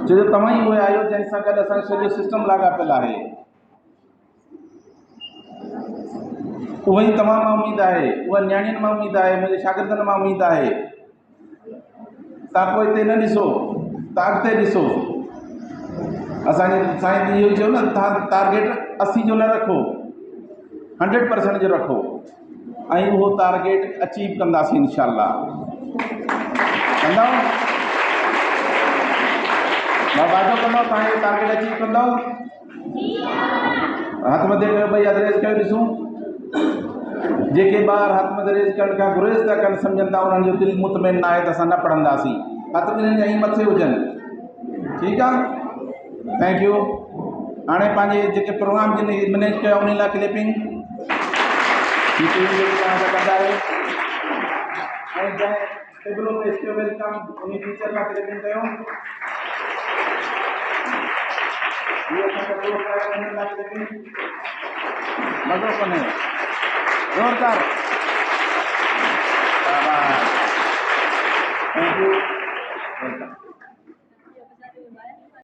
जो तव्हां ई उहे आहियो जंहिंसां गॾु असांजो सॼो सिस्टम लाॻापियल आहे। उहा ई तव्हां मां उमेदु आहे, उहा नियाणियुनि मां उमेदु आहे, मुंहिंजे शागिर्दनि मां उमेदु आहे। तव्हां पोइ हिते न ॾिसो, तव्हां अॻिते ॾिसो। असांजे साईं इहो चयो न, तव्हां टारगेट 80 जो न रखो, 100% जो रखो ऐं उहो टारगेट अचीव कंदासीं इंशाअल्लाह। कंदव? मां वाइदो कंदो तव्हां इहो टारगेट अचीव कंदव? हथ मथे कयो भई, रेज़ कयो ॾिसूं। जेके ॿार हथ मथे रेज़ करण खां गुरेज़ था कनि, सम्झनि था उन्हनि जो दिलि मुतमइन न आहे त असां न पढ़ंदासीं। हथ ॿिन्हिनि जा ई मथे हुजनि। ठीकु आहे, थैंक यू। हाणे पंहिंजे जेके प्रोग्राम जिन मैनेज कया उन लाइ क्लिपिंग तव्हां कंदा आहियो ऐं जंहिं टेबल में स्टे वेलकम उन टीचर लाइ क्लिपिंग कयो। मज़ो कोन्हे, ज़ोरदार। Thank U, welcome.